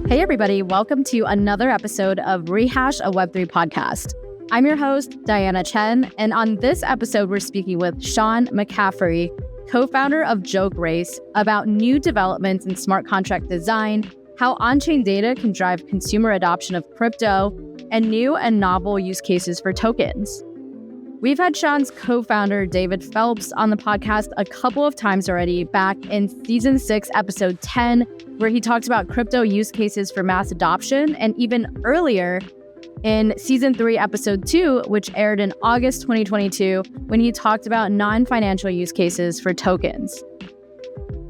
Hey everybody, welcome to another episode of Rehash, a Web3 podcast. I'm your host, Diana Chen, and on this episode, we're speaking with Sean McCaffery, co-founder of JokeRace, about new developments in smart contract design, how on-chain data can drive consumer adoption of crypto, and new and novel use cases for tokens. We've had Sean's co-founder, David Phelps, on the podcast a couple of times already, back in Season 6, Episode 10, where he talks about crypto use cases for mass adoption, and even earlier in Season 3, Episode 2, which aired in August 2022, when he talked about non-financial use cases for tokens.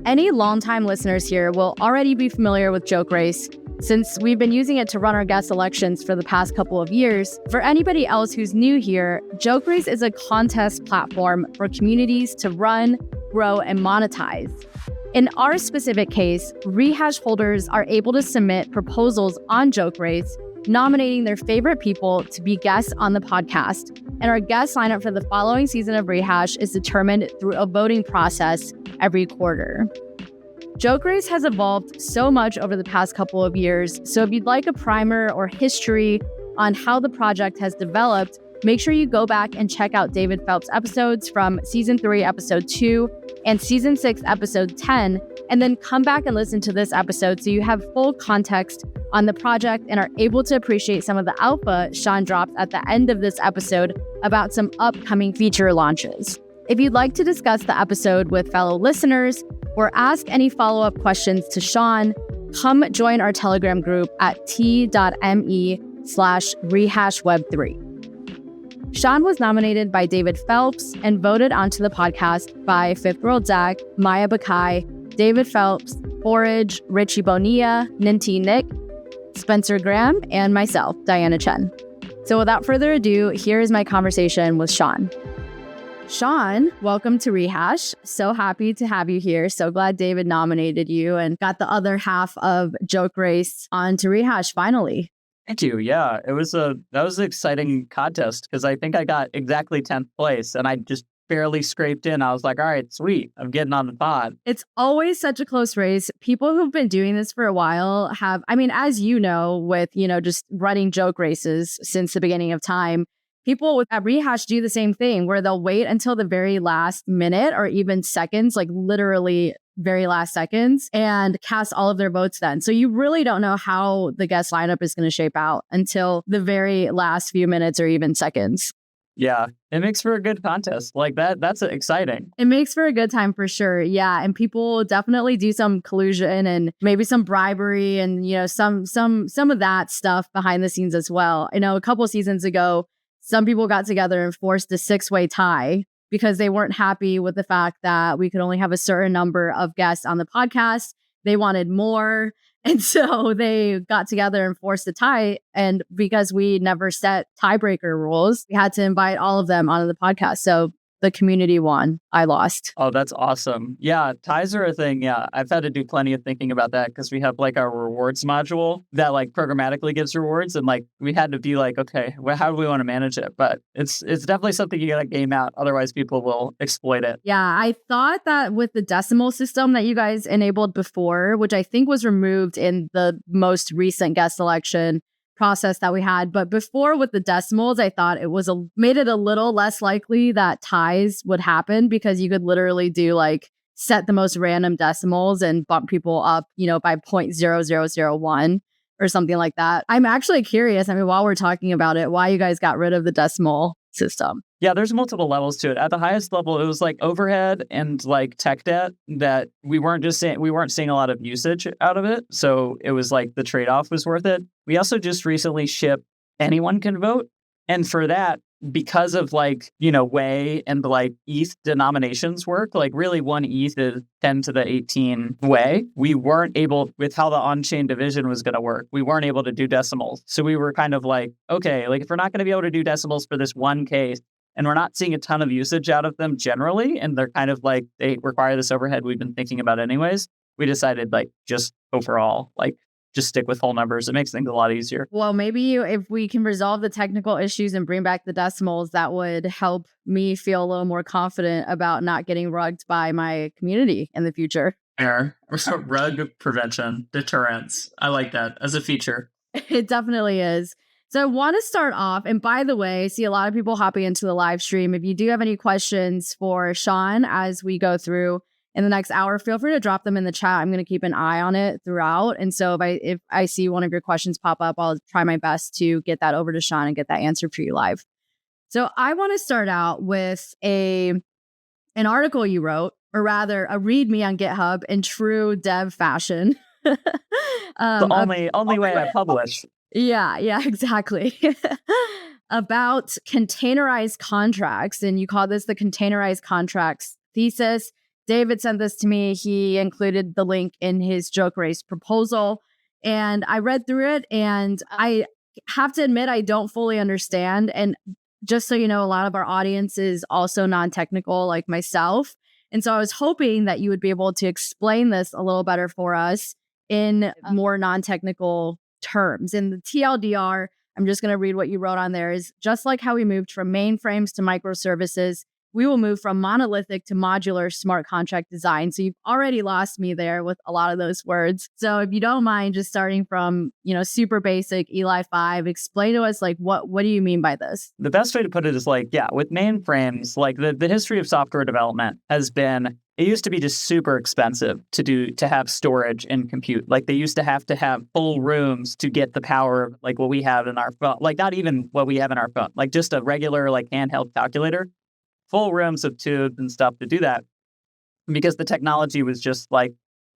Any longtime listeners here will already be familiar with JokeRace, since we've been using it to run our guest elections for the past couple of years. For anybody else who's new here, JokeRace is a contest platform for communities to run, grow, and monetize. In our specific case, Rehash holders are able to submit proposals on JokeRace, nominating their favorite people to be guests on the podcast. And our guest lineup for the following season of Rehash is determined through a voting process every quarter. JokeRace has evolved so much over the past couple of years, so if you'd like a primer or history on how the project has developed, make sure you go back and check out David Phelps' episodes from Season 3, Episode 2, and Season 6, Episode 10, and then come back and listen to this episode so you have full context on the project and are able to appreciate some of the alpha Sean dropped at the end of this episode about some upcoming feature launches. If you'd like to discuss the episode with fellow listeners or ask any follow-up questions to Sean, come join our Telegram group at t.me/rehashweb3. Sean was nominated by David Phelps and voted onto the podcast by Fifth World Zach, Maya Bakai, David Phelps, Forage, Richie Bonilla, Ninty Nick, Spencer Graham, and myself, Diana Chen. So without further ado, here is my conversation with Sean. Sean, welcome to Rehash. So happy to have you here. So glad David nominated you and got the other half of JokeRace onto Rehash finally. Thank you. Yeah, that was an exciting contest because I think I got exactly 10th place and I just barely scraped in. I was like, all right, sweet. I'm getting on the pod. It's always such a close race. People who've been doing this for a while have, as you know, with, just running joke races since the beginning of time, people at Rehash do the same thing where they'll wait until the very last minute or even seconds, like literally very last seconds, and cast all of their votes then. So you really don't know how the guest lineup is going to shape out until the very last few minutes or even seconds. Yeah, it makes for a good contest. Like that's exciting. It makes for a good time for sure. Yeah, and people definitely do some collusion and maybe some bribery and some of that stuff behind the scenes as well. I know a couple of seasons ago, some people got together and forced a 6-way tie because they weren't happy with the fact that we could only have a certain number of guests on the podcast. They wanted more. And so they got together and forced a tie. And because we never set tiebreaker rules, we had to invite all of them onto the podcast. So the community won. I lost. Oh, that's awesome. Yeah, ties are a thing. Yeah, I've had to do plenty of thinking about that because we have like our rewards module that like programmatically gives rewards. And like we had to be like, okay, well, how do we want to manage it? But it's definitely something you got to game out. Otherwise, people will exploit it. Yeah, I thought that with the decimal system that you guys enabled before, which I think was removed in the most recent guest election process that we had. But before with the decimals, I thought it was made it a little less likely that ties would happen because you could literally do like set the most random decimals and bump people up, by 0.0001 or something like that. I'm actually curious, while we're talking about it, why you guys got rid of the decimal system. Yeah, there's multiple levels to it. At the highest level, it was like overhead and like tech debt that we weren't seeing a lot of usage out of it. So it was like the trade-off was worth it. We also just recently shipped anyone can vote. And for that, because of like, way and like ETH denominations work, like really one ETH is 10 to the 18 way. We weren't able, with how the on-chain division was going to work, we weren't able to do decimals. So we were kind of like, okay, like if we're not going to be able to do decimals for this one case, and we're not seeing a ton of usage out of them generally, and they're kind of like, they require this overhead we've been thinking about anyways, we decided like just overall, like just stick with whole numbers. It makes things a lot easier. Well, maybe if we can resolve the technical issues and bring back the decimals, that would help me feel a little more confident about not getting rugged by my community in the future. Fair. Rug prevention, deterrence. I like that as a feature. It definitely is. So I want to start off. And by the way, I see a lot of people hopping into the live stream. If you do have any questions for Sean as we go through in the next hour, feel free to drop them in the chat. I'm going to keep an eye on it throughout. And so if I see one of your questions pop up, I'll try my best to get that over to Sean and get that answered for you live. So I want to start out with an article you wrote, or rather a README on GitHub in true dev fashion. The only way I publish. Yeah, exactly. About containerized contracts. And you call this the containerized contracts thesis. David sent this to me. He included the link in his JokeRace proposal. And I read through it, and I have to admit, I don't fully understand. And just so you know, a lot of our audience is also non-technical like myself. And so I was hoping that you would be able to explain this a little better for us in more non-technical terms. In the TLDR, I'm just going to read what you wrote on there, is just like how we moved from mainframes to microservices, we will move from monolithic to modular smart contract design. So you've already lost me there with a lot of those words. So if you don't mind just starting from, super basic Eli 5, explain to us, like, what do you mean by this? The best way to put it is with mainframes, like the history of software development has been, it used to be just super expensive to have storage and compute. Like they used to have full rooms to get the power of like what we have in our phone, like not even what we have in our phone, like just a regular like handheld calculator, full rooms of tubes and stuff to do that, because the technology was just like,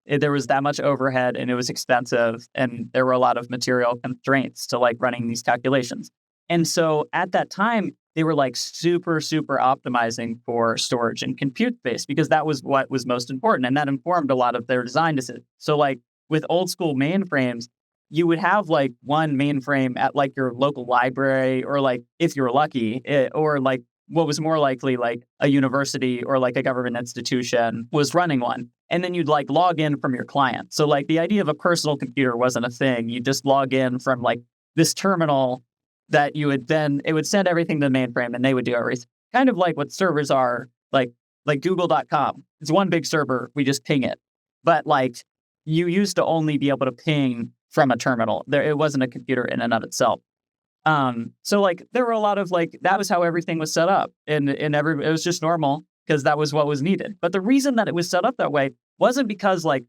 there was that much overhead and it was expensive and there were a lot of material constraints to like running these calculations. And so at that time, they were like super optimizing for storage and compute space because that was what was most important. And that informed a lot of their design decisions. So like with old school mainframes, you would have like one mainframe at like your local library, or like if you're lucky, or like what was more likely like a university or like a government institution was running one. And then you'd like log in from your client. So like the idea of a personal computer wasn't a thing. You just log in from like this terminal that you would then, it would send everything to the mainframe and they would do everything. Kind of like what servers are, like google.com. It's one big server, we just ping it. But like you used to only be able to ping from a terminal. It wasn't a computer in and of itself. So like there were a lot of like, that was how everything was set up, and it was just normal because that was what was needed. But the reason that it was set up that way wasn't because like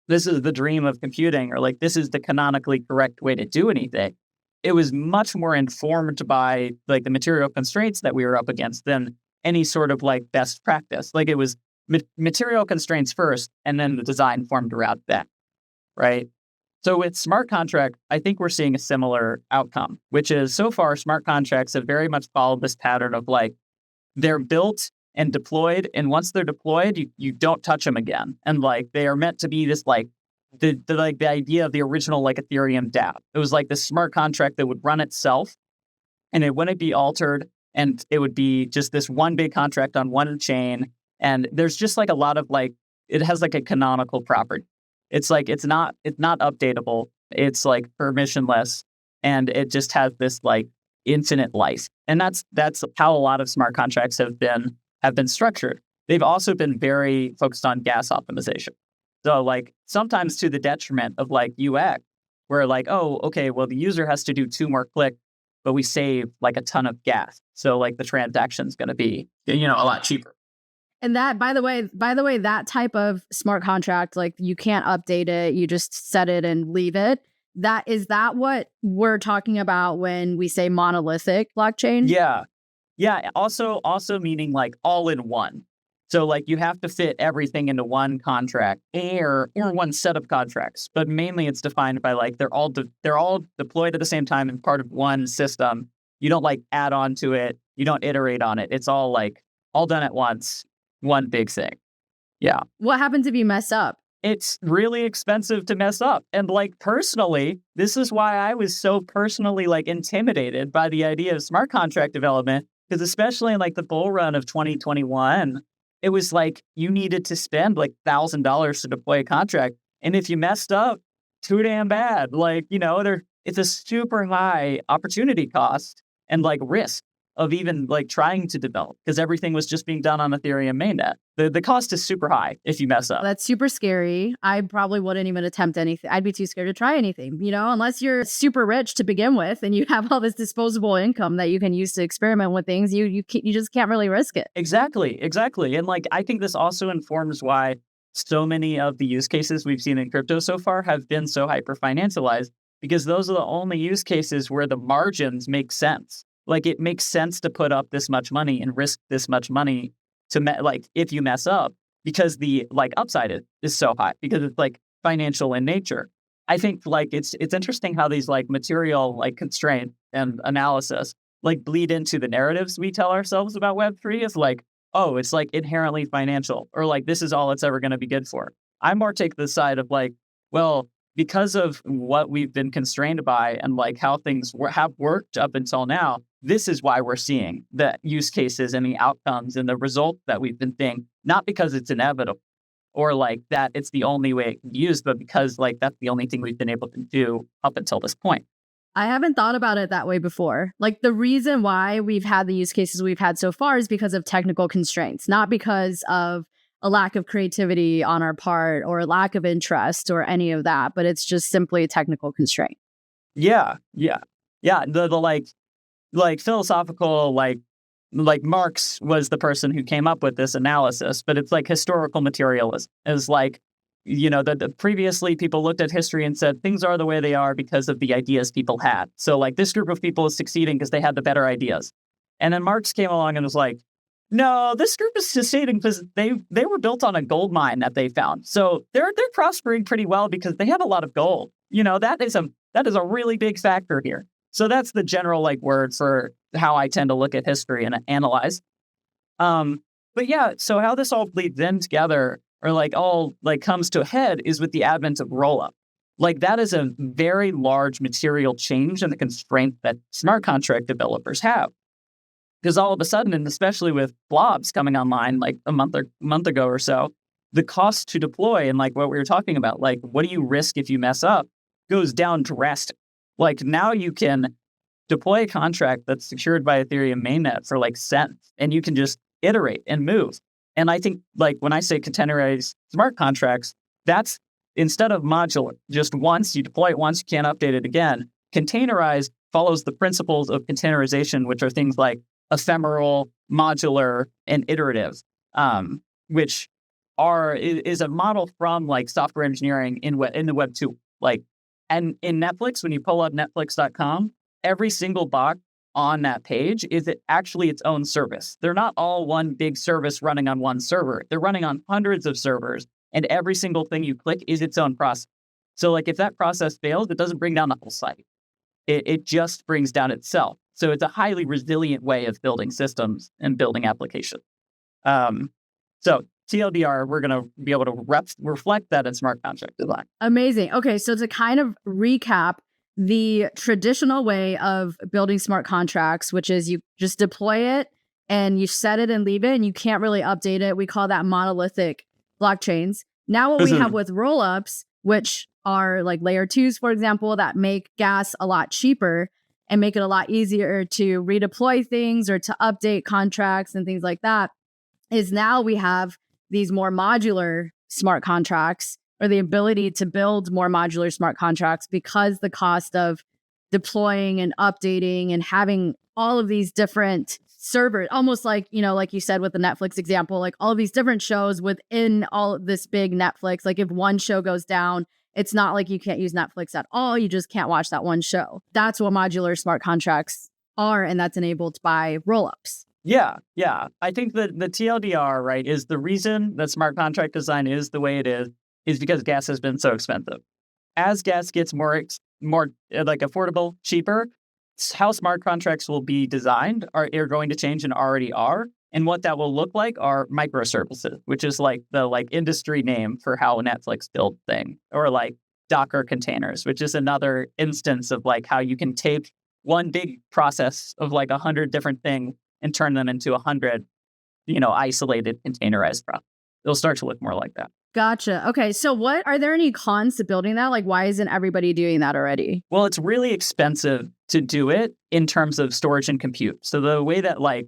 this is the dream of computing or like this is the canonically correct way to do anything. It was much more informed by like the material constraints that we were up against than any sort of like best practice. Like it was material constraints first, and then the design formed around that, right? So with smart contract, I think we're seeing a similar outcome, which is so far smart contracts have very much followed this pattern of like they're built and deployed, and once they're deployed, you don't touch them again. And like they are meant to be this like the idea of the original like Ethereum DApp. It was like this smart contract that would run itself, and it wouldn't be altered, and it would be just this one big contract on one chain. And there's just like a lot of like it has like a canonical property. It's like it's not updatable. It's like permissionless, and it just has this like infinite life. And that's how a lot of smart contracts have been structured. They've also been very focused on gas optimization. So like sometimes to the detriment of like UX, where like, oh, okay, well the user has to do 2 more clicks, but we save like a ton of gas. So like the transaction's going to be, a lot cheaper. And that, by the way, that type of smart contract, like you can't update it, you just set it and leave it. Is that what we're talking about when we say monolithic blockchain? Yeah. Also meaning like all in one. So like you have to fit everything into one contract or one set of contracts. But mainly it's defined by like they're all deployed at the same time and part of one system. You don't like add on to it. You don't iterate on it. It's all done at once. One big thing. Yeah. What happens if you mess up? It's really expensive to mess up. And like personally, this is why I was so personally like intimidated by the idea of smart contract development, because especially in like the bull run of 2021, it was like you needed to spend like $1,000 to deploy a contract. And if you messed up, too damn bad. Like, it's a super high opportunity cost and like risk. of even like trying to develop because everything was just being done on Ethereum mainnet. The cost is super high if you mess up. That's super scary. I probably wouldn't even attempt anything. I'd be too scared to try anything, unless you're super rich to begin with and you have all this disposable income that you can use to experiment with things. You just can't really risk it. Exactly. And like, I think this also informs why so many of the use cases we've seen in crypto so far have been so hyper financialized, because those are the only use cases where the margins make sense. Like, it makes sense to put up this much money and risk this much money to like if you mess up, because the like upside is so high because it's like financial in nature. I think like it's interesting how these like material like constraint and analysis like bleed into the narratives we tell ourselves about Web3 is like, oh, it's like inherently financial, or like this is all it's ever going to be good for. I more take the side of like, well, because of what we've been constrained by and like how things have worked up until now, this is why we're seeing the use cases and the outcomes and the result that we've been seeing, not because it's inevitable or like that it's the only way it can be used, but because like that's the only thing we've been able to do up until this point. I haven't thought about it that way before. Like, the reason why we've had the use cases we've had so far is because of technical constraints, not because of a lack of creativity on our part or a lack of interest or any of that, but it's just simply a technical constraint. Yeah. The like philosophical, like Marx was the person who came up with this analysis, but it's like historical materialism is like, the previously people looked at history and said things are the way they are because of the ideas people had. So like this group of people is succeeding because they had the better ideas. And then Marx came along and was like, no, this group is succeeding because they were built on a gold mine that they found. So they're prospering pretty well because they have a lot of gold. That is a really big factor here. So that's the general like word for how I tend to look at history and analyze. But yeah, so how this all bleeds in together or like all like comes to a head is with the advent of rollup. Like that is a very large material change in the constraint that smart contract developers have. Because all of a sudden, and especially with blobs coming online like a month ago or so, the cost to deploy and like what we were talking about, like what do you risk if you mess up, goes down drastically. Like now you can deploy a contract that's secured by Ethereum mainnet for like cents, and you can just iterate and move. And I think like when I say containerized smart contracts, that's instead of modular, just once you deploy it once, you can't update it again. Containerized follows the principles of containerization, which are things like ephemeral, modular, and iterative, which is a model from like software engineering in the Web 2. Like, and in Netflix, when you pull up Netflix.com, every single box on that page is actually its own service. They're not all one big service running on one server. They're running on hundreds of servers, and every single thing you click is its own process. So like if that process fails, it doesn't bring down the whole site. It just brings down itself. So it's a highly resilient way of building systems and building applications. So TLDR, we're going to be able to reflect that in smart contract design. Amazing. Okay, so to kind of recap, the traditional way of building smart contracts, which is you just deploy it and you set it and leave it and you can't really update it. We call that monolithic blockchains. Now what we have with rollups, which are like layer 2s, for example, that make gas a lot cheaper and make it a lot easier to redeploy things or to update contracts and things like that, is now we have these more modular smart contracts, or the ability to build more modular smart contracts, because the cost of deploying and updating and having all of these different servers, almost like, like you said with the Netflix example, like all of these different shows within all of this big Netflix. Like if one show goes down, it's not like you can't use Netflix at all. You just can't watch that one show. That's what modular smart contracts are, and that's enabled by rollups. Yeah. I think that the TLDR, right, is the reason that smart contract design is the way it is because gas has been so expensive. As gas gets more like affordable, cheaper, how smart contracts will be designed are going to change and already are. And what that will look like are microservices, which is like the industry name for how Netflix builds things, or like Docker containers, which is another instance of like how you can take one big process of like 100 different things and turn them into 100, isolated containerized processes. It'll start to look more like that. Gotcha. Okay. So are there any cons to building that? Like, why isn't everybody doing that already? Well, it's really expensive to do it in terms of storage and compute. So the way that like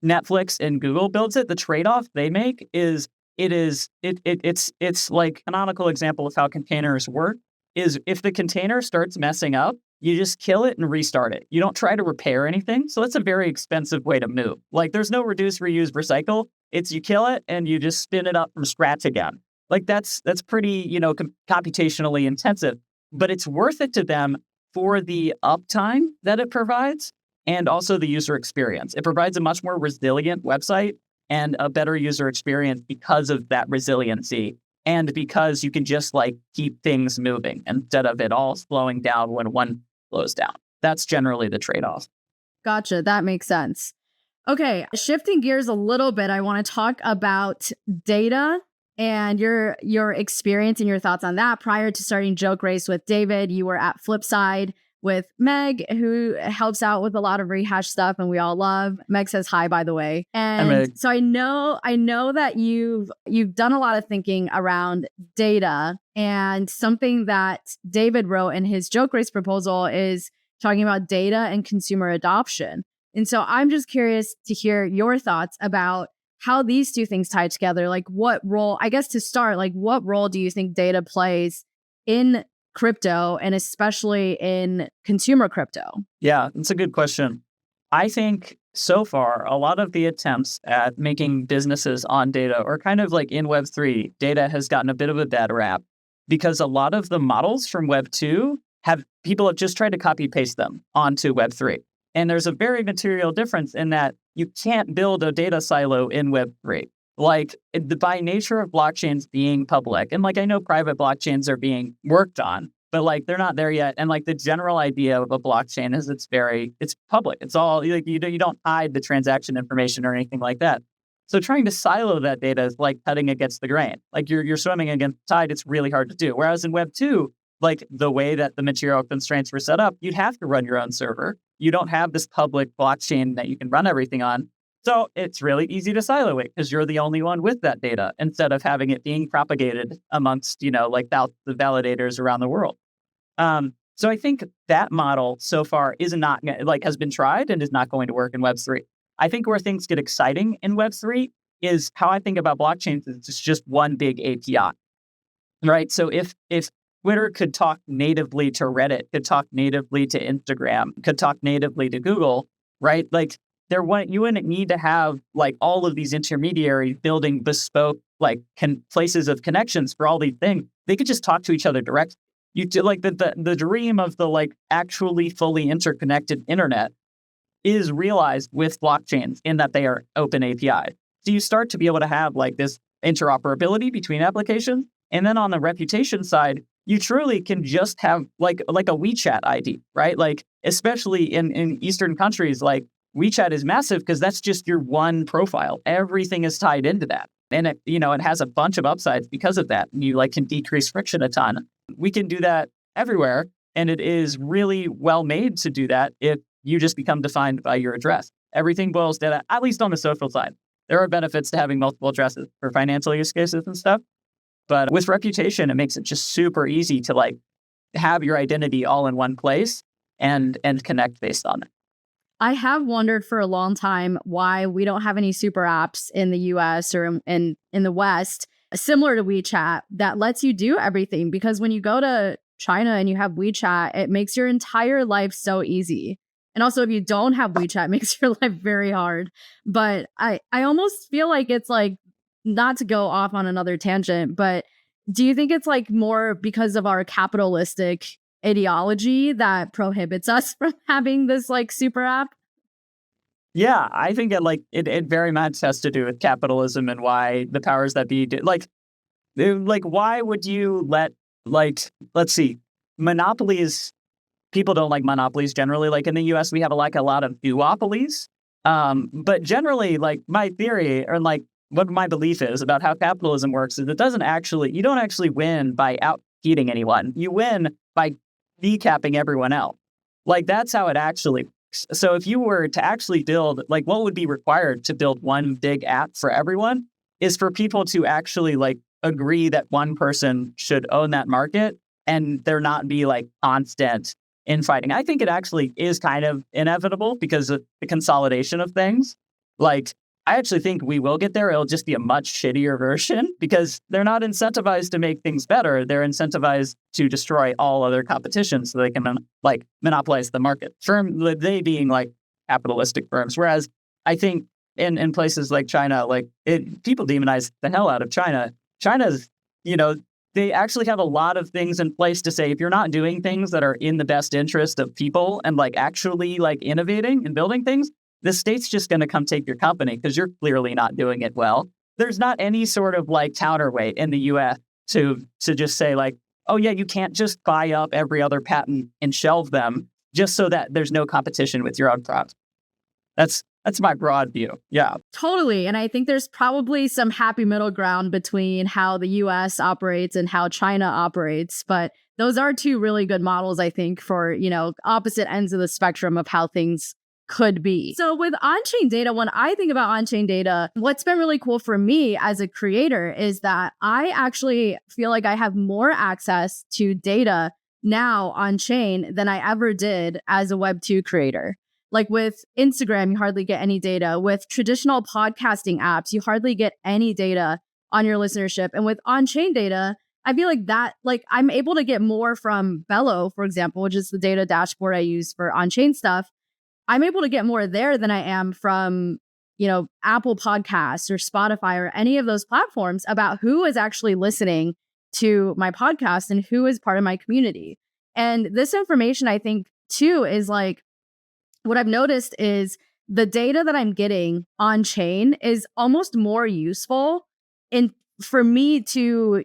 Netflix and Google builds it, the trade-off they make is it's like a canonical example of how containers work is if the container starts messing up, you just kill it and restart it. You don't try to repair anything. So that's a very expensive way to move. Like there's no reduce, reuse, recycle. It's you kill it and you just spin it up from scratch again. Like that's pretty, computationally intensive, but it's worth it to them for the uptime that it provides and also the user experience. It provides a much more resilient website and a better user experience because of that resiliency and because you can just like keep things moving instead of it all slowing down when one slows down. That's generally the trade-off. Gotcha. That makes sense. Okay, shifting gears a little bit, I want to talk about data and your experience and your thoughts on that. Prior to starting JokeRace with David, you were at Flipside with Meg, who helps out with a lot of Rehash stuff, and we all love. Meg says hi, by the way. And so I know that you've done a lot of thinking around data, and something that David wrote in his JokeRace proposal is talking about data and consumer adoption. And so I'm just curious to hear your thoughts about how these two things tie together. Like what role, I guess to start, like what role do you think data plays in crypto and especially in consumer crypto? Yeah, that's a good question. I think so far, a lot of the attempts at making businesses on data or kind of like in Web3, data has gotten a bit of a bad rap because a lot of the models from Web2 people have just tried to copy paste them onto Web3. And there's a very material difference in that you can't build a data silo in Web3. Like by nature of blockchains being public, and like I know private blockchains are being worked on, but like they're not there yet. And like the general idea of a blockchain is it's public. It's all like you don't hide the transaction information or anything like that. So trying to silo that data is like cutting against the grain. Like you're swimming against the tide. It's really hard to do. Whereas in Web2, like the way that the material constraints were set up, you'd have to run your own server. You don't have this public blockchain that you can run everything on. So it's really easy to silo it because you're the only one with that data instead of having it being propagated amongst, like the validators around the world. So I think that model so far has been tried and is not going to work in Web3. I think where things get exciting in Web3 is how I think about blockchains is it's just one big API, right? So if Twitter could talk natively to Reddit, could talk natively to Instagram, could talk natively to Google, right? Like you wouldn't need to have like all of these intermediaries building bespoke like places of connections for all these things. They could just talk to each other directly. You do like the dream of the like actually fully interconnected internet is realized with blockchains in that they are open APIs. So you start to be able to have like this interoperability between applications. And then on the reputation side, you truly can just have like a WeChat ID, right? Like, especially in Eastern countries, like WeChat is massive because that's just your one profile. Everything is tied into that. And it has a bunch of upsides because of that. You like can decrease friction a ton. We can do that everywhere. And it is really well made to do that if you just become defined by your address. Everything boils down, at least on the social side. There are benefits to having multiple addresses for financial use cases and stuff. But with reputation, it makes it just super easy to like have your identity all in one place and connect based on it. I have wondered for a long time why we don't have any super apps in the US or in the West, similar to WeChat, that lets you do everything. Because when you go to China and you have WeChat, it makes your entire life so easy. And also, if you don't have WeChat, it makes your life very hard. But I almost feel like it's like, not to go off on another tangent, but do you think it's like more because of our capitalistic ideology that prohibits us from having this like super app? Yeah, I think it very much has to do with capitalism and why the powers that be do. Like why would you let let's see, monopolies? People don't like monopolies generally. Like in the U.S., we have a lot of duopolies. But generally, like my theory or like what my belief is about how capitalism works is you don't actually win by outcompeting anyone. You win by decapping everyone else. Like that's how it actually works. So if you were to actually build, like what would be required to build one big app for everyone is for people to actually like agree that one person should own that market and there not be like constant infighting. I think it actually is kind of inevitable because of the consolidation of things. Like, I actually think we will get there. It'll just be a much shittier version because they're not incentivized to make things better. They're incentivized to destroy all other competition so they can monopolize the market. They being like capitalistic firms. Whereas I think in places like China, people demonize the hell out of China. China's, they actually have a lot of things in place to say, if you're not doing things that are in the best interest of people and actually innovating and building things, the state's just going to come take your company because you're clearly not doing it well. There's not any sort of counterweight in the US to just say oh yeah, you can't just buy up every other patent and shelve them just so that there's no competition with your own product. That's my broad view. Yeah. Totally. And I think there's probably some happy middle ground between how the US operates and how China operates. But those are two really good models, I think, for, opposite ends of the spectrum of how things could be. So with on-chain data, when I think about on-chain data, what's been really cool for me as a creator is that I actually feel like I have more access to data now on-chain than I ever did as a Web2 creator. Like with Instagram, you hardly get any data. With traditional podcasting apps, you hardly get any data on your listenership. And with on-chain data, I feel like that, I'm able to get more from Bello, for example, which is the data dashboard I use for on-chain stuff. I'm able to get more there than I am from, Apple Podcasts or Spotify or any of those platforms about who is actually listening to my podcast and who is part of my community. And this information, I think, too, is what I've noticed is the data that I'm getting on chain is almost more useful for me to,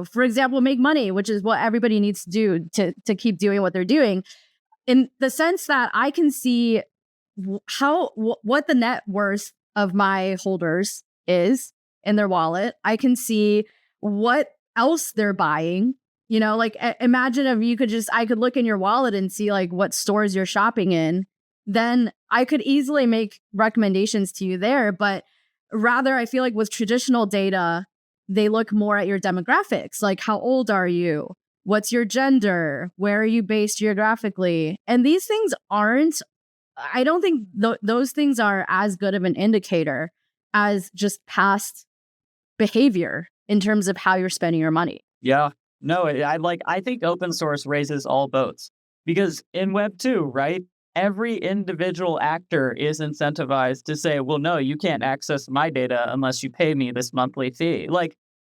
for example, make money, which is what everybody needs to do to keep doing what they're doing. In the sense that I can see what the net worth of my holders is in their wallet. I can see what else they're buying. Imagine if I could look in your wallet and see what stores you're shopping in. Then I could easily make recommendations to you there. But rather, I feel like with traditional data, they look more at your demographics. How old are you? What's your gender? Where are you based geographically? And these things I don't think those things are as good of an indicator as just past behavior in terms of how you're spending your money. Yeah. No, I think open source raises all boats because in Web 2, right? Every individual actor is incentivized to say, well, no, you can't access my data unless you pay me this monthly fee.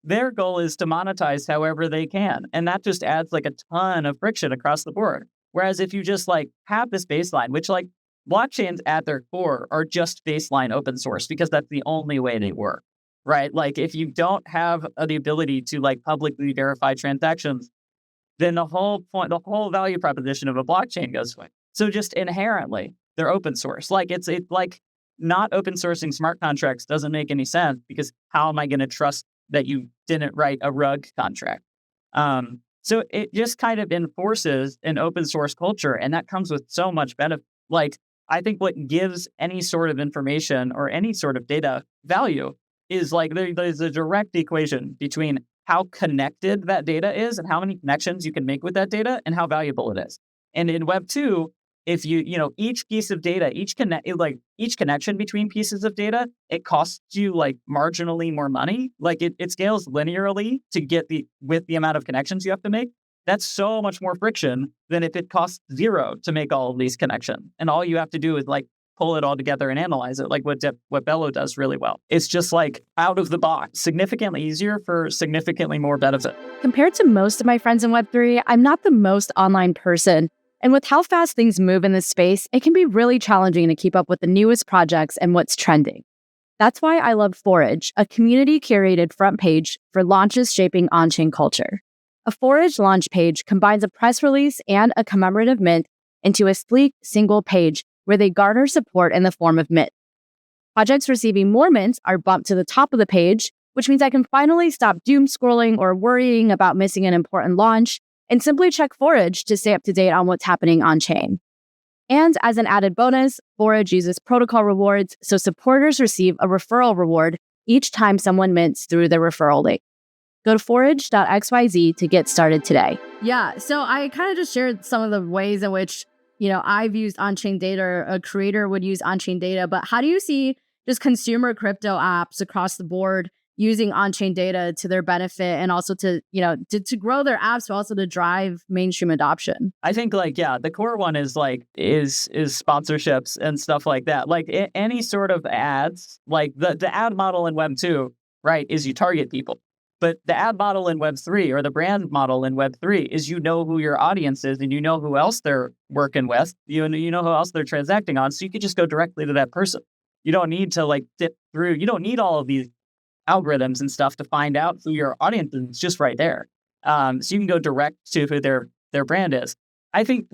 Their goal is to monetize however they can. And that just adds a ton of friction across the board. Whereas if you just have this baseline, which blockchains at their core are just baseline open source because that's the only way they work, right? If you don't have the ability to publicly verify transactions, then the whole value proposition of a blockchain goes away. So just inherently, they're open source. It's not open sourcing smart contracts doesn't make any sense because how am I going to trust that you didn't write a rug contract? So it just kind of enforces an open source culture, and that comes with so much benefit. I think what gives any sort of information or any sort of data value is there's a direct equation between how connected that data is and how many connections you can make with that data and how valuable it is. And in Web 2, if each piece of data, each connection between pieces of data, it costs you marginally more money. It scales linearly to get with the amount of connections you have to make. That's so much more friction than if it costs zero to make all of these connections. And all you have to do is pull it all together and analyze it, what Bello does really well. It's just out of the box, significantly easier for significantly more benefit. Compared to most of my friends in Web3, I'm not the most online person. And with how fast things move in this space, it can be really challenging to keep up with the newest projects and what's trending. That's why I love Forage, a community-curated front page for launches shaping on-chain culture. A Forage launch page combines a press release and a commemorative mint into a sleek single page where they garner support in the form of mint. Projects receiving more mints are bumped to the top of the page, which means I can finally stop doom scrolling or worrying about missing an important launch and simply check Forage to stay up to date on what's happening on-chain. And as an added bonus, Forage uses protocol rewards, so supporters receive a referral reward each time someone mints through their referral link. Go to forage.xyz to get started today. Yeah, so I kind of just shared some of the ways in which, I've used on-chain data, or a creator would use on-chain data, but how do you see just consumer crypto apps across the board using on-chain data to their benefit, and also to grow their apps, but also to drive mainstream adoption? I think the core one is sponsorships and stuff like that. Any sort of ads, like the ad model in Web 2, right, is you target people. But the ad model in Web 3, or the brand model in Web 3, is who your audience is, and who else they're working with. You know who else they're transacting on, so you can just go directly to that person. You don't need to dip through. You don't need all of these algorithms and stuff to find out who your audience is. It's just right there. So you can go direct to who their brand is. I think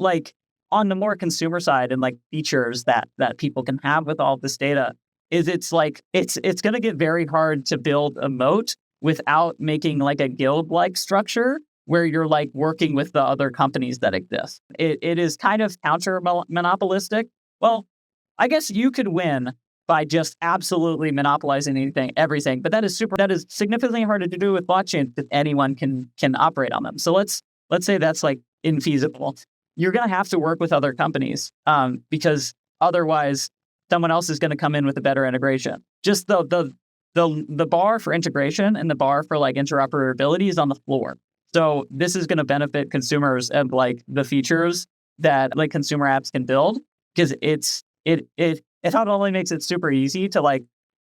on the more consumer side, and features that people can have with all this data, is it's going to get very hard to build a moat without making a guild-like structure where you're working with the other companies that exist. It is kind of counter monopolistic. Well, I guess you could win by just absolutely monopolizing everything, but that is significantly harder to do with blockchains, that anyone can operate on them. So let's say that's infeasible. You're going to have to work with other companies, because otherwise someone else is going to come in with a better integration. Just the bar for integration and the bar for interoperability is on the floor. So this is going to benefit consumers of the features that consumer apps can build, because it not only makes it super easy to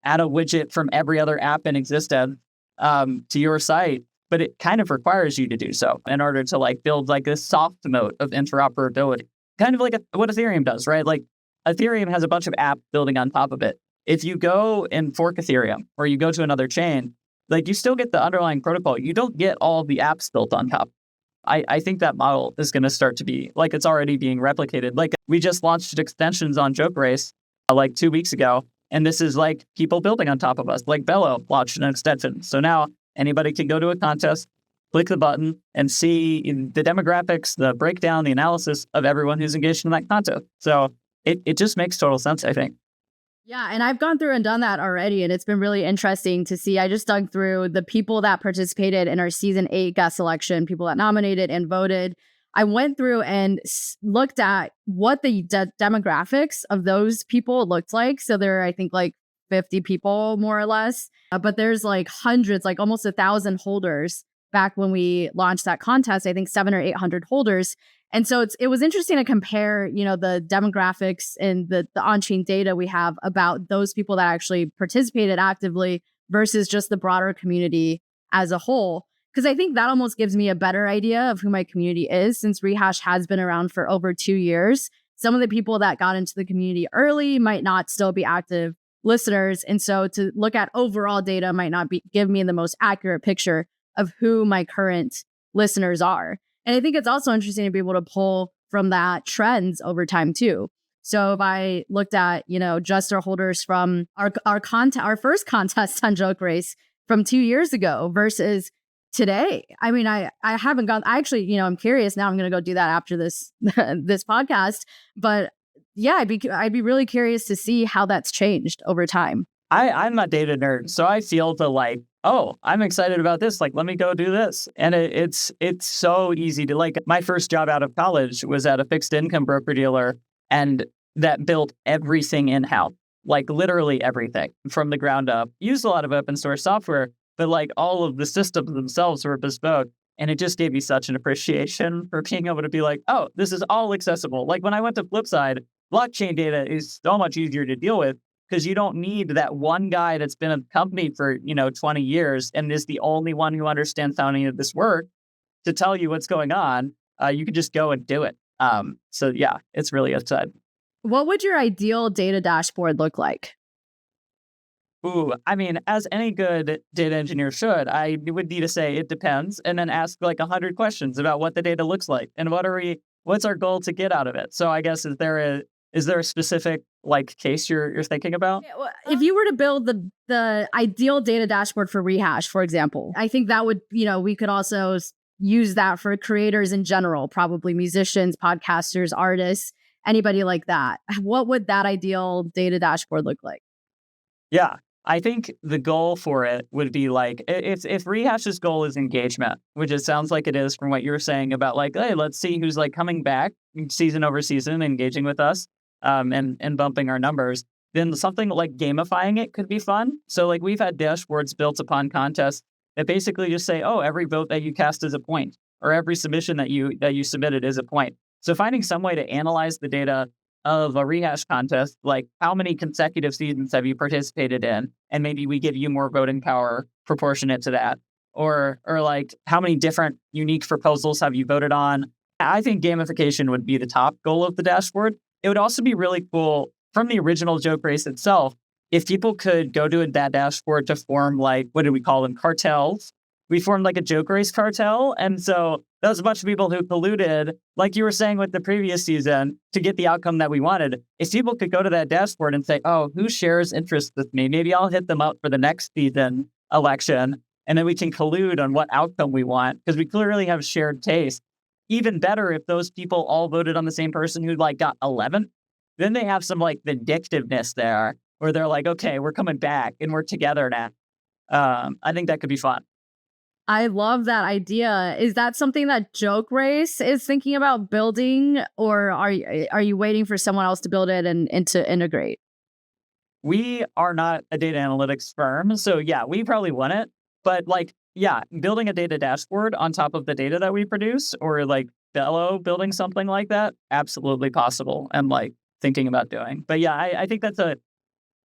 add a widget from every other app in existence to your site, but it kind of requires you to do so in order to build this soft moat of interoperability. Kind of what Ethereum does, right? Ethereum has a bunch of apps building on top of it. If you go and fork Ethereum, or you go to another chain, you still get the underlying protocol. You don't get all the apps built on top. I think that model is going to start to be it's already being replicated. We just launched extensions on JokeRace 2 weeks ago, and this is people building on top of us. Bello launched an extension. So now anybody can go to a contest, click the button, and see the demographics, the breakdown, the analysis of everyone who's engaged in that contest. So it just makes total sense, I think. Yeah, and I've gone through and done that already, and it's been really interesting to see. I just dug through the people that participated in our season 8 guest selection, people that nominated and voted. I went through and looked at what the demographics of those people looked like. So there are, I think, 50 people more or less, but there's hundreds, almost 1,000 holders back when we launched that contest. I think 700 or 800 holders. And so it was interesting to compare, the demographics and the on-chain data we have about those people that actually participated actively versus just the broader community as a whole. Because I think that almost gives me a better idea of who my community is, since Rehash has been around for over 2 years. Some of the people that got into the community early might not still be active listeners. And so to look at overall data might not give me the most accurate picture of who my current listeners are. And I think it's also interesting to be able to pull from that trends over time too. So if I looked at, just our holders from our first contest on JokeRace from 2 years ago versus today. I mean, I haven't gone, I actually, I'm curious now. I'm going to go do that after this, this podcast. But yeah, I'd be really curious to see how that's changed over time. I'm a data nerd, so I feel oh, I'm excited about this. Let me go do this. And it's so easy to my first job out of college was at a fixed income broker dealer, and that built everything in-house, literally everything from the ground up. Used a lot of open source software, but all of the systems themselves were bespoke. And it just gave me such an appreciation for being able to be oh, this is all accessible. When I went to Flipside, blockchain data is so much easier to deal with, because you don't need that one guy that's been a company for 20 years and is the only one who understands how any of this work to tell you what's going on. You can just go and do it. So yeah, it's really exciting. What would your ideal data dashboard look like? Ooh, I mean, as any good data engineer should, I would need to say it depends, and then ask 100 questions about what the data looks like and what's our goal to get out of it. So I guess is there a specific case you're thinking about? Yeah, well, if you were to build the ideal data dashboard for Rehash, for example, I think that would, we could also use that for creators in general, probably musicians, podcasters, artists, anybody like that. What would that ideal data dashboard look like? Yeah. I think the goal for it would be like, if Rehash's goal is engagement, which it sounds like it is from what you're saying about like, hey, let's see who's like coming back season over season, engaging with us, and bumping our numbers, then something like gamifying it could be fun. So like we've had dashboards built upon contests that basically just say, oh, every vote that you cast is a point, or every submission that you submitted is a point. So finding some way to analyze the data of a Rehash contest, like how many consecutive seasons have you participated in, and maybe we give you more voting power proportionate to that, or like how many different unique proposals have you voted on. I think gamification would be the top goal of the dashboard. It would also be really cool from the original JokeRace itself if people could go to that dashboard to form like, what do we call them, cartels. We formed like a JokeRace cartel, and so that was a bunch of people who colluded, like you were saying with the previous season, to get the outcome that we wanted. If people could go to that dashboard and say, oh, who shares interest with me? Maybe I'll hit them up for the next season election, and then we can collude on what outcome we want, because we clearly have shared taste. Even better if those people all voted on the same person who like got 11th, then they have some like vindictiveness there, where they're like, okay, we're coming back and we're together now. I think that could be fun. I love that idea. Is that something that JokeRace is thinking about building, or are you waiting for someone else to build it and to integrate? We are not a data analytics firm, so yeah, we probably want it. But like, yeah, building a data dashboard on top of the data that we produce, or like Bello building something like that, absolutely possible, and like thinking about doing. But yeah, I think that's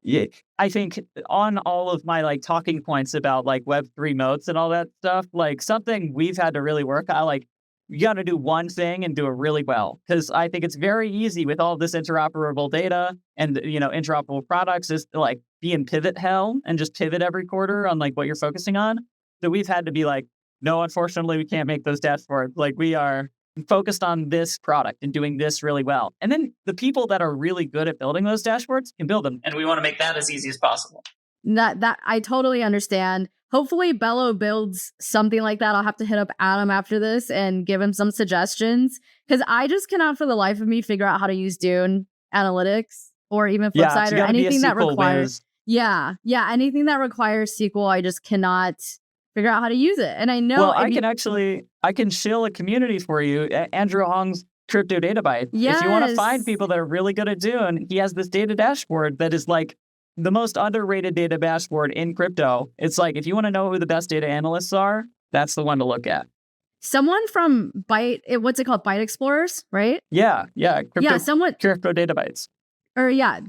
yeah, I think on all of my like talking points about like Web3 moats and all that stuff, like something we've had to really work on, like you got to do one thing and do it really well. Because I think it's very easy with all this interoperable data and, you know, interoperable products is to like be in pivot hell and just pivot every quarter on like what you're focusing on. So we've had to be like, no, unfortunately, we can't make those dashboards. Like we are focused on this product and doing this really well. And then the people that are really good at building those dashboards can build them. And we want to make that as easy as possible. That I totally understand. Hopefully Bello builds something like that. I'll have to hit up Adam after this and give him some suggestions, because I just cannot for the life of me figure out how to use Dune Analytics or even Flipside or anything that requires. Yeah, anything that requires SQL, I just cannot figure out how to use it. And I know I can shill a community for you. Andrew Hong's Crypto Data Byte. Yes. If you want to find people that are really good at Dune, he has this data dashboard that is like the most underrated data dashboard in crypto. It's like, if you want to know who the best data analysts are, that's the one to look at. Someone from Byte, what's it called? Byte Explorers, right? Yeah. Crypto Data Bytes.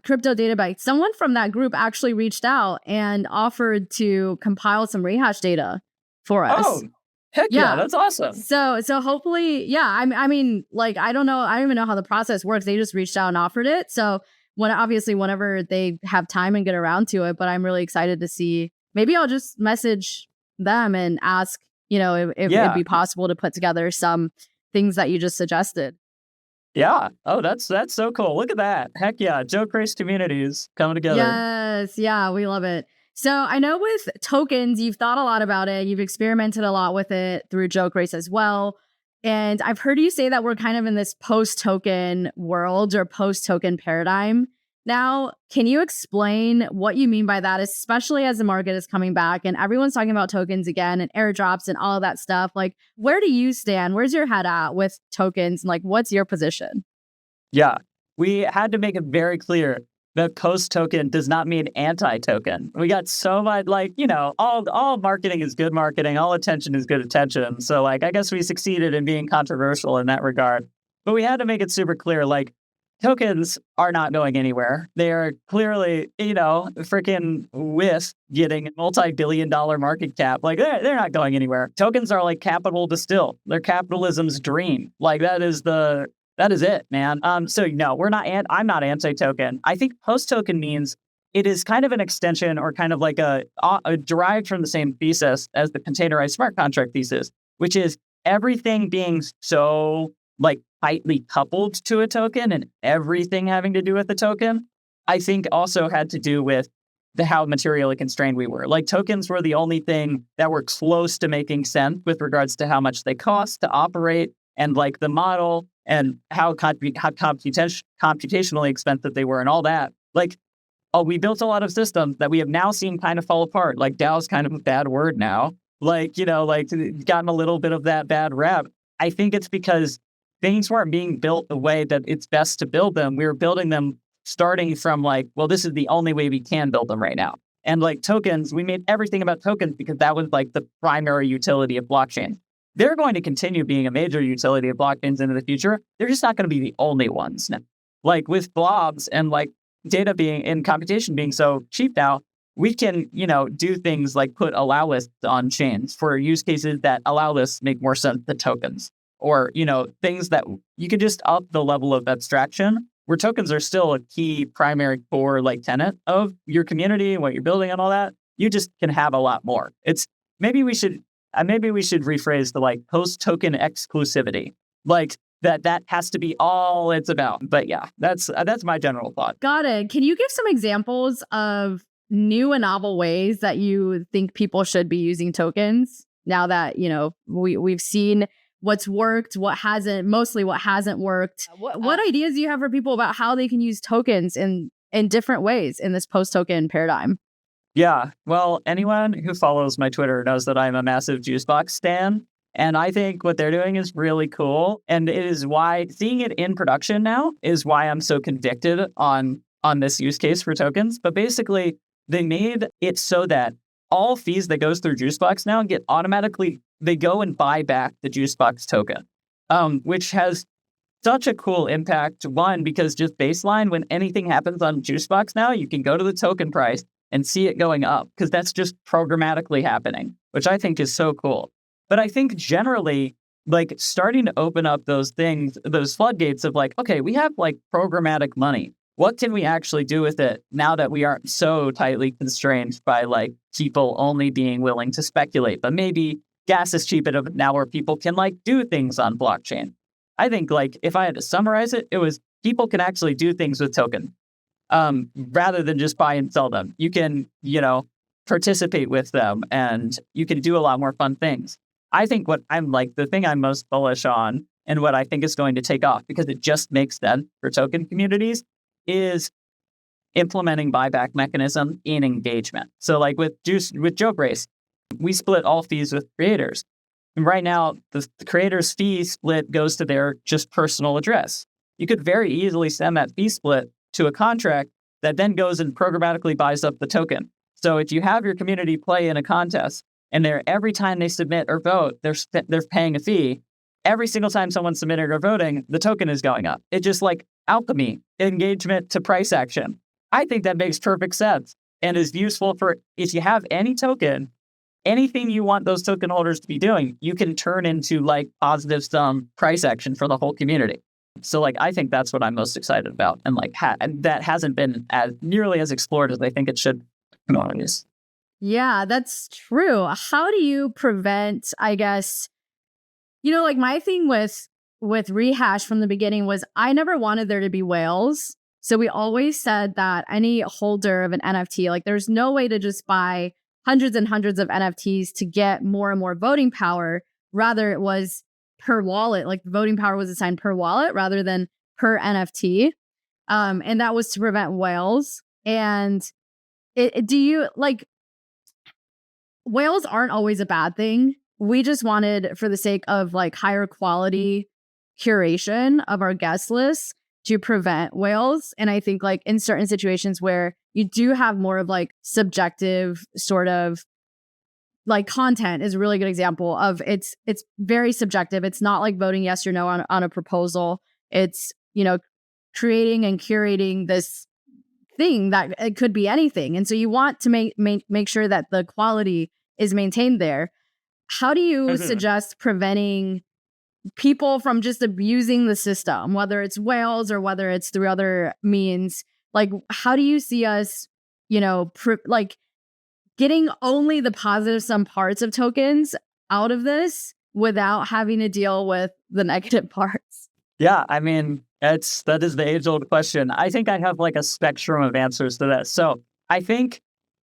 Crypto Data Byte. Someone from that group actually reached out and offered to compile some Rehash data for us. Oh, heck yeah, that's awesome. So hopefully, yeah, I mean, like, I don't even know how the process works. They just reached out and offered it. So whenever they have time and get around to it, but I'm really excited to see. Maybe I'll just message them and ask, you know, if it'd be possible to put together some things that you just suggested. Yeah. Oh, that's so cool. Look at that. Heck yeah. JokeRace communities coming together. Yes. Yeah. We love it. So I know with tokens, you've thought a lot about it. You've experimented a lot with it through JokeRace as well. And I've heard you say that we're kind of in this post-token world or post-token paradigm now. Can you explain what you mean by that, especially as the market is coming back and everyone's talking about tokens again and airdrops and all of that stuff? Like, where do you stand? Where's your head at with tokens? And like, what's your position? Yeah, we had to make it very clear that post-token does not mean anti-token. We got so much, like, you know, all marketing is good marketing. All attention is good attention. So, like, I guess we succeeded in being controversial in that regard. But we had to make it super clear, like, tokens are not going anywhere. They are clearly, you know, freaking with getting a multi-billion-dollar market cap. Like, they're not going anywhere. Tokens are like capital distilled. They're capitalism's dream. Like, that is it, man. So no, I'm not anti-token. I think post-token means it is kind of an extension or kind of like a derived from the same thesis as the containerized smart contract thesis, which is everything being so like tightly coupled to a token and everything having to do with the token. I think also had to do with how materially constrained we were. Like, tokens were the only thing that were close to making sense with regards to how much they cost to operate and like the model and how computationally expensive they were and all that. Like, oh, we built a lot of systems that we have now seen kind of fall apart. Like DAO's kind of a bad word now. Like, gotten a little bit of that bad rap. I think it's because things weren't being built the way that it's best to build them. We were building them starting from like, well, this is the only way we can build them right now. And like tokens, we made everything about tokens because that was like the primary utility of blockchain. They're going to continue being a major utility of blockchains into the future. They're just not going to be the only ones. Like with blobs and like data being in computation being so cheap now, we can, do things like put allow lists on chains for use cases that allow lists make more sense than tokens. Or, things that you could just up the level of abstraction where tokens are still a key primary core like tenet of your community and what you're building and all that. You just can have a lot more. It's maybe we should rephrase the like post-token exclusivity. Like that has to be all it's about. But yeah, that's my general thought. Got it. Can you give some examples of new and novel ways that you think people should be using tokens now that, we've seen what's worked, what hasn't worked? What ideas do you have for people about how they can use tokens in different ways in this post-token paradigm? Yeah, well, anyone who follows my Twitter knows that I'm a massive Juicebox stan. And I think what they're doing is really cool. And it is why seeing it in production now is why I'm so convicted on this use case for tokens. But basically, they made it so that all fees that goes through Juicebox now get automatically, they go and buy back the Juicebox token, which has such a cool impact. One, because just baseline, when anything happens on Juicebox now, you can go to the token price and see it going up because that's just programmatically happening, which I think is so cool. But I think generally, like starting to open up those things, those floodgates of like, okay, we have like programmatic money. What can we actually do with it now that we aren't so tightly constrained by like people only being willing to speculate? But maybe gas is cheap enough now where people can like do things on blockchain. I think like if I had to summarize it, it was people can actually do things with token rather than just buy and sell them. You can, participate with them and you can do a lot more fun things. I think what I'm like, the thing I'm most bullish on and what I think is going to take off because it just makes sense for token communities is implementing buyback mechanism in engagement. So like with JokeRace, we split all fees with creators. And right now, the creator's fee split goes to their just personal address. You could very easily send that fee split to a contract that then goes and programmatically buys up the token. So if you have your community play in a contest and every time they submit or vote, they're paying a fee. Every single time someone's submitting or voting, the token is going up. It's just like alchemy, engagement to price action. I think that makes perfect sense and is useful for if you have any token, anything you want those token holders to be doing, you can turn into like positive sum price action for the whole community. So like, I think that's what I'm most excited about. And like that hasn't been as nearly as explored as I think it should. Yeah, that's true. How do you prevent, I guess, like my thing with Rehash from the beginning was I never wanted there to be whales. So we always said that any holder of an NFT, like there's no way to just buy hundreds and hundreds of NFTs to get more and more voting power. Rather, it was per wallet, like the voting power was assigned per wallet rather than per NFT. And that was to prevent whales. And whales aren't always a bad thing. We just wanted, for the sake of like higher quality curation of our guest list, to prevent whales. And I think like in certain situations where you do have more of like subjective sort of like content is a really good example of it's very subjective. It's not like voting yes or no on a proposal. It's, creating and curating this thing that it could be anything. And so you want to make sure that the quality is maintained there. How do you suggest preventing people from just abusing the system, whether it's whales or whether it's through other means? Like, how do you see us, getting only the positive sum parts of tokens out of this without having to deal with the negative parts? Yeah, I mean, that is the age-old question. I think I have like a spectrum of answers to this. So I think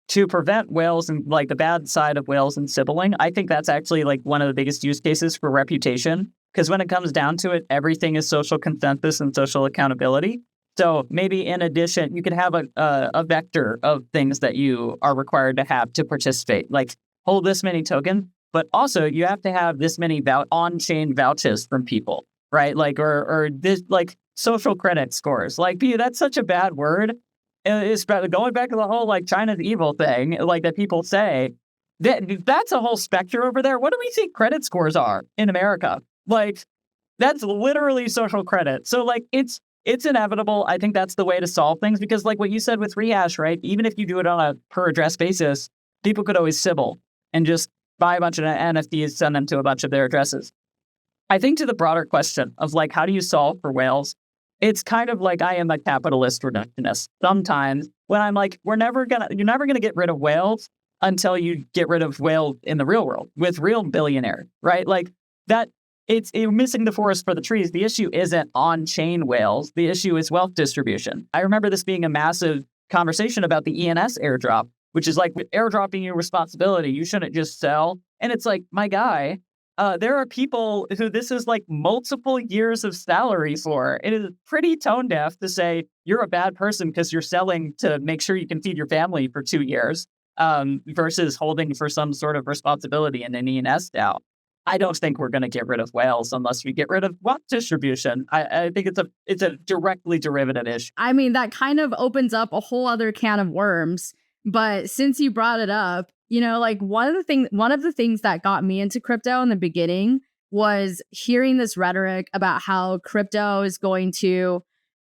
to prevent whales and like the bad side of whales and sibling, I think that's actually like one of the biggest use cases for reputation. Because when it comes down to it, everything is social consensus and social accountability. So maybe in addition, you could have a vector of things that you are required to have to participate, like hold this many tokens, but also you have to have this many on-chain vouchers from people, right? Like, or this, like social credit scores. Like, that's such a bad word. It's going back to the whole like China's evil thing, like that people say. That's a whole spectrum over there. What do we think credit scores are in America? Like, that's literally social credit. So like it's inevitable. I think that's the way to solve things because like what you said with Rehash, right? Even if you do it on a per address basis, people could always sybil and just buy a bunch of NFTs, send them to a bunch of their addresses. I think to the broader question of like, how do you solve for whales? It's kind of like I am a capitalist reductionist. Sometimes when I'm like, you're never gonna get rid of whales until you get rid of whales in the real world with real billionaires, right? Like that. It's missing the forest for the trees. The issue isn't on-chain whales. The issue is wealth distribution. I remember this being a massive conversation about the ENS airdrop, which is like airdropping your responsibility. You shouldn't just sell. And it's like, my guy, there are people who this is like multiple years of salary for. It is pretty tone deaf to say you're a bad person because you're selling to make sure you can feed your family for 2 years versus holding for some sort of responsibility in an ENS DAO. I don't think we're going to get rid of whales unless we get rid of wealth distribution. I think it's a directly derivative issue. I mean, that kind of opens up a whole other can of worms. But since you brought it up, like one of the things that got me into crypto in the beginning was hearing this rhetoric about how crypto is going to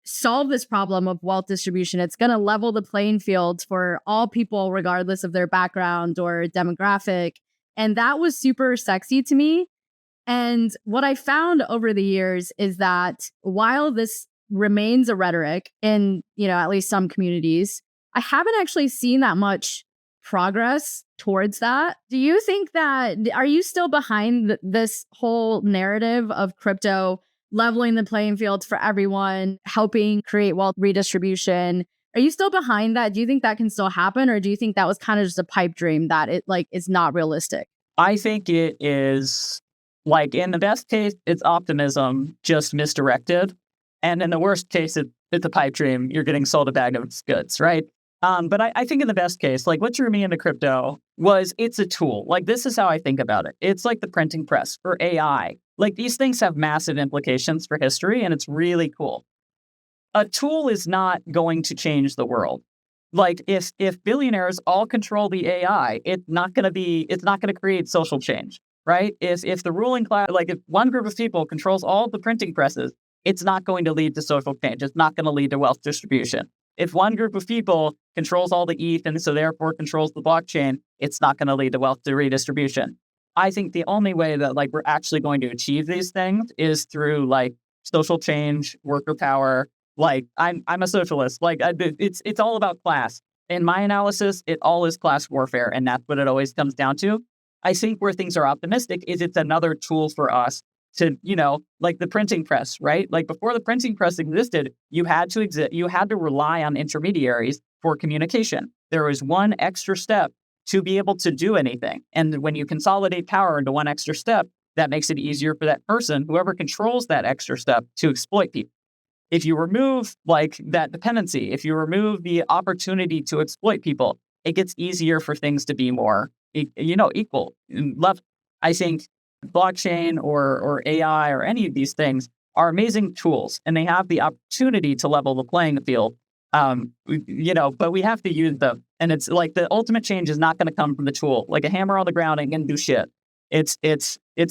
solve this problem of wealth distribution. It's going to level the playing field for all people, regardless of their background or demographic. And that was super sexy to me. And what I found over the years is that while this remains a rhetoric in, at least some communities, I haven't actually seen that much progress towards that. Do you think are you still behind this whole narrative of crypto leveling the playing field for everyone, helping create wealth redistribution? Are you still behind that? Do you think that can still happen? Or do you think that was kind of just a pipe dream that it like is not realistic? I think it is like in the best case, it's optimism just misdirected. And in the worst case, it's a pipe dream. You're getting sold a bag of goods, right? But I think in the best case, like what drew me into crypto was it's a tool. Like this is how I think about it. It's like the printing press for AI. Like these things have massive implications for history and it's really cool. A tool is not going to change the world. Like if billionaires all control the AI, it's not going to create social change, right? If the ruling class, like if one group of people controls all of the printing presses, it's not going to lead to social change. It's not going to lead to wealth distribution. If one group of people controls all the ETH and so therefore controls the blockchain, it's not going to lead to wealth redistribution. I think the only way that like we're actually going to achieve these things is through like social change, worker power. Like I'm a socialist. Like it's all about class. In my analysis, it all is class warfare, and that's what it always comes down to. I think where things are optimistic is it's another tool for us to, like the printing press, right? Like before the printing press existed, you had to rely on intermediaries for communication. There was one extra step to be able to do anything. And when you consolidate power into one extra step, that makes it easier for that person, whoever controls that extra step, to exploit people. If you remove like that dependency, if you remove the opportunity to exploit people, it gets easier for things to be more, equal. I think blockchain or AI or any of these things are amazing tools, and they have the opportunity to level the playing field. But we have to use them. And it's like the ultimate change is not going to come from the tool. Like a hammer on the ground ain't going to do shit. It's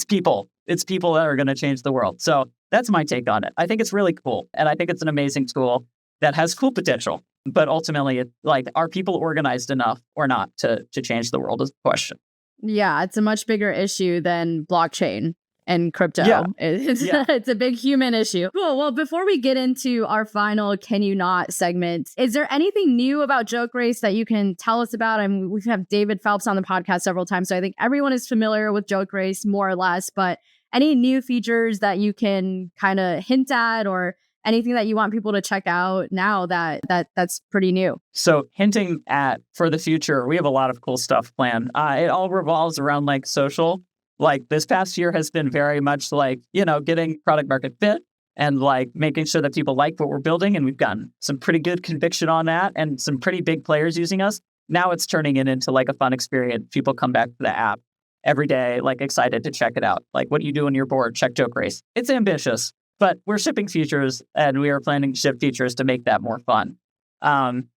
people. It's people that are going to change the world. So that's my take on it. I think it's really cool. And I think it's an amazing tool that has cool potential. But ultimately, it's like, are people organized enough or not to change the world is the question. Yeah, it's a much bigger issue than blockchain and crypto. Yeah. It's a big human issue. Cool. Well, before we get into our final Can You Not segment, is there anything new about JokeRace that you can tell us about? I mean, we've had David Phelps on the podcast several times, so I think everyone is familiar with JokeRace more or less, but any new features that you can kind of hint at or anything that you want people to check out now that's pretty new? So hinting at for the future, we have a lot of cool stuff planned. It all revolves around like social. Like this past year has been very much like, getting product market fit and like making sure that people like what we're building. And we've gotten some pretty good conviction on that and some pretty big players using us. Now it's turning it into like a fun experience. People come back to the app every day, like excited to check it out. Like, what do you do on your board? Check JokeRace. It's ambitious, but we're shipping features and we are planning to ship features to make that more fun.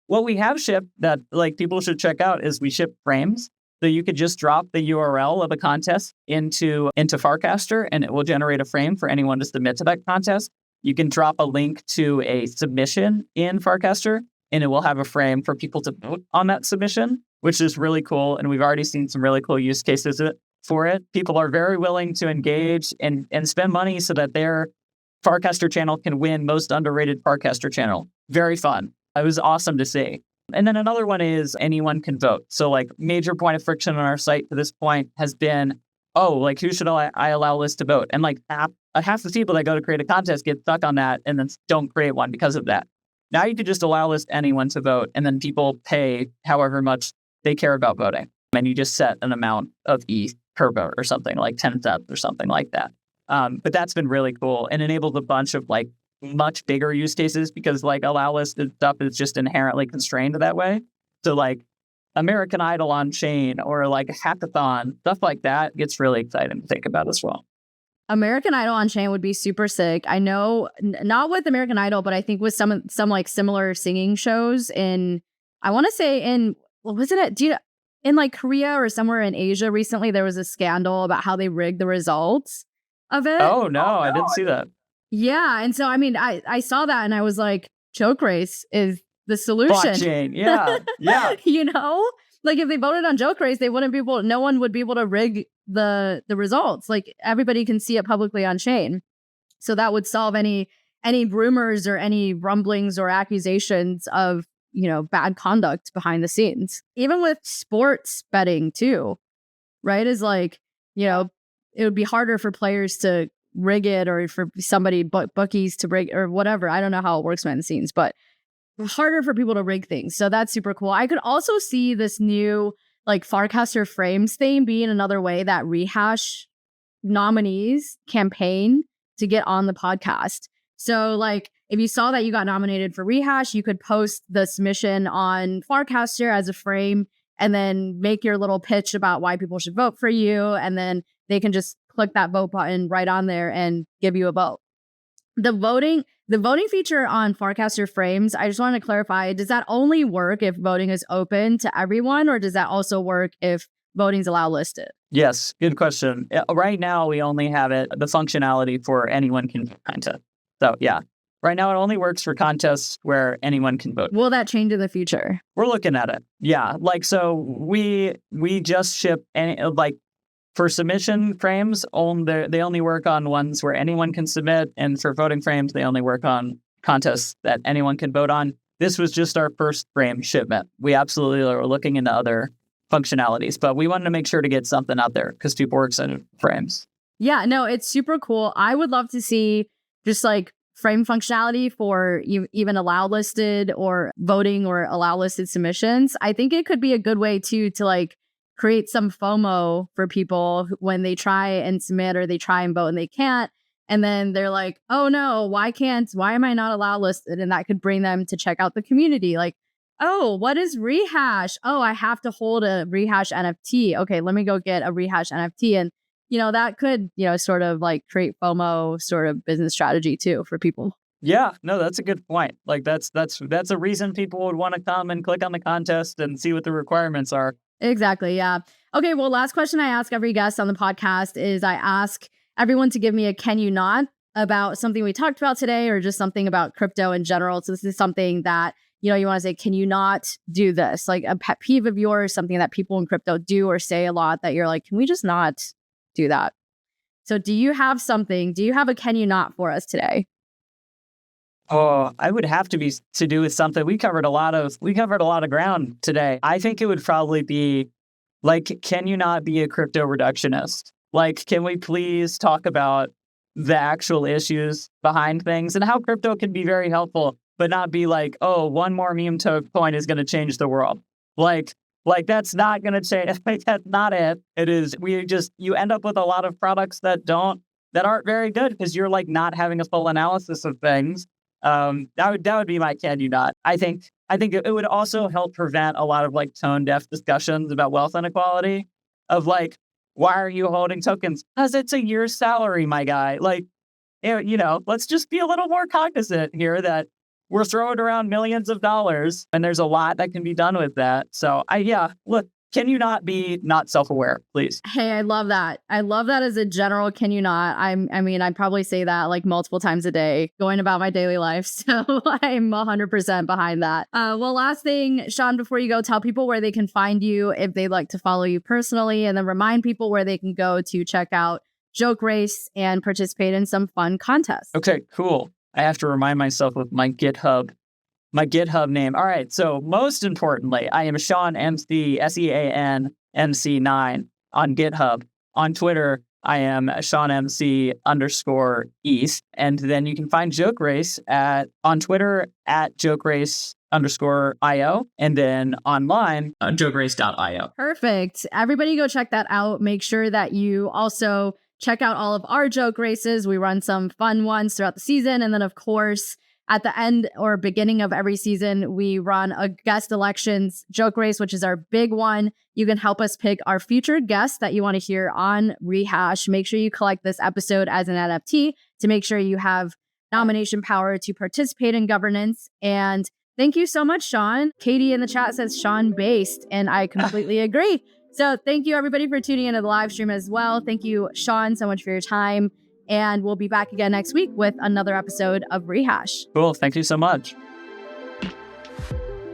What we have shipped that like people should check out is we ship frames. So you could just drop the URL of a contest into Farcaster and it will generate a frame for anyone to submit to that contest. You can drop a link to a submission in Farcaster and it will have a frame for people to vote on that submission, which is really cool. And we've already seen some really cool use cases for it. People are very willing to engage and spend money so that their Farcaster channel can win most underrated Farcaster channel. Very fun. It was awesome to see. And then another one is anyone can vote. So like major point of friction on our site to this point has been, like who should I allow list to vote? And like half the people that go to create a contest get stuck on that and then don't create one because of that. Now you could just allow list anyone to vote and then people pay however much they care about voting. And you just set an amount of ETH per vote or something like 10 cents or something like that. But that's been really cool and enabled a bunch of like much bigger use cases because like allow list stuff is just inherently constrained that way. So like American Idol Onchain or like a hackathon, stuff like that gets really exciting to think about as well. American Idol Onchain would be super sick. I know not with American Idol, but I think with some like similar singing shows I want to say in like Korea or somewhere in Asia recently, there was a scandal about how they rigged the results of it. Oh no, I didn't see that. Yeah. And so, I mean, I saw that and I was like, JokeRace is the solution. Blockchain. Yeah. Yeah. You know, like if they voted on JokeRace, no one would be able to rig the results. Like everybody can see it publicly on chain. So that would solve any rumors or any rumblings or accusations of, bad conduct behind the scenes. Even with sports betting too, right? Is like, it would be harder for players to rig it or for somebody bookies to rig or whatever. I don't know how it works behind the scenes, but harder for people to rig things. So that's super cool. I could also see this new like Farcaster frames thing being another way that Rehash nominees campaign to get on the podcast. So like if you saw that you got nominated for Rehash, you could post the submission on Farcaster as a frame and then make your little pitch about why people should vote for you. And then they can just click that vote button right on there and give you a vote. The voting feature on Farcaster frames, I just want to clarify, does that only work if voting is open to everyone, or does that also work if voting's allow listed? Yes, good question. Right now, we only have the functionality for anyone can vote content. So yeah, right now it only works for contests where anyone can vote. Will that change in the future? We're looking at it. Yeah, like so we just ship for submission frames, they only work on ones where anyone can submit, and for voting frames, they only work on contests that anyone can vote on. This was just our first frame shipment. We absolutely are looking into other functionalities, but we wanted to make sure to get something out there because people were excited for frames. Yeah, no, it's super cool. I would love to see just like frame functionality for even allow listed or voting or allow listed submissions. I think it could be a good way too to like create some FOMO for people when they try and submit or they try and vote and they can't. And then they're like, oh no, why am I not allowed listed? And that could bring them to check out the community. Like, oh, what is Rehash? Oh, I have to hold a Rehash NFT. Okay, let me go get a Rehash NFT. And, that could, sort of like create FOMO sort of business strategy too for people. Yeah, no, that's a good point. Like that's a reason people would want to come and click on the contest and see what the requirements are. Exactly. Yeah. Okay. Well, last question I ask every guest on the podcast is I ask everyone to give me a can you not about something we talked about today or just something about crypto in general. So this is something that, you want to say, can you not do this? Like a pet peeve of yours, something that people in crypto do or say a lot that you're like, can we just not do that? So do you have a can you not for us today? Oh, I would have to be to do with something. We covered a lot of ground today. I think it would probably be like, can you not be a crypto reductionist? Like, can we please talk about the actual issues behind things and how crypto can be very helpful, but not be like, oh, one more meme coin is going to change the world. Like that's not going to change. Like, that's not it. It is. You end up with a lot of products that don't. that aren't very good because you're like not having a full analysis of things. That would be my can you not. I think it would also help prevent a lot of like tone deaf discussions about wealth inequality of like, why are you holding tokens? Because it's a year's salary, my guy. Like, let's just be a little more cognizant here that we're throwing around millions of dollars and there's a lot that can be done with that. So look, can you not be not self-aware, please? Hey, I love that. I love that as a general, can you not? I probably say that like multiple times a day going about my daily life. So I'm 100% behind that. Well, last thing, Sean, before you go, tell people where they can find you if they'd like to follow you personally, and then remind people where they can go to check out JokeRace and participate in some fun contests. Okay, cool. I have to remind myself of my GitHub name. All right. So most importantly, I am Sean MC, SEAN MC9 on GitHub. On Twitter, I am Sean MC _East. And then you can find JokeRace on Twitter at JokeRace _IO, and then online JokeRace.io. Perfect. Everybody go check that out. Make sure that you also check out all of our joke races. We run some fun ones throughout the season. And then, of course, at the end or beginning of every season, we run a guest elections joke race, which is our big one. You can help us pick our featured guests that you want to hear on Rehash. Make sure you collect this episode as an NFT to make sure you have nomination power to participate in governance. And thank you so much, Sean. Katie in the chat says Sean based, and I completely agree. So thank you, everybody, for tuning into the live stream as well. Thank you, Sean, so much for your time. And we'll be back again next week with another episode of Rehash. Cool. Thank you so much.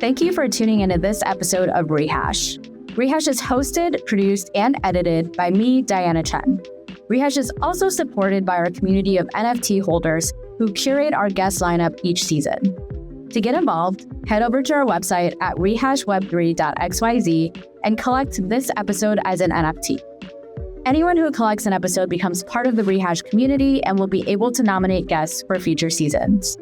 Thank you for tuning into this episode of Rehash. Rehash is hosted, produced, and edited by me, Diana Chen. Rehash is also supported by our community of NFT holders who curate our guest lineup each season. To get involved, head over to our website at rehashweb3.xyz and collect this episode as an NFT. Anyone who collects an episode becomes part of the Rehash community and will be able to nominate guests for future seasons.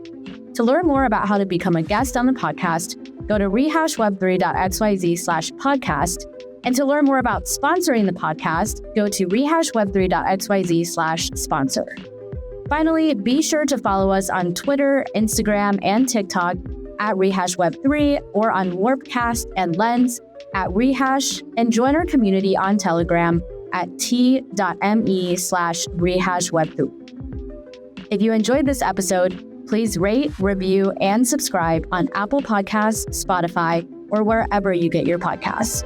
To learn more about how to become a guest on the podcast, go to rehashweb3.xyz/podcast. And to learn more about sponsoring the podcast, go to rehashweb3.xyz/sponsor. Finally, be sure to follow us on Twitter, Instagram, and TikTok at RehashWeb3 or on Warpcast and Lens at Rehash, and join our community on Telegram at t.me/rehashweb3. If you enjoyed this episode, please rate, review, and subscribe on Apple Podcasts, Spotify, or wherever you get your podcasts.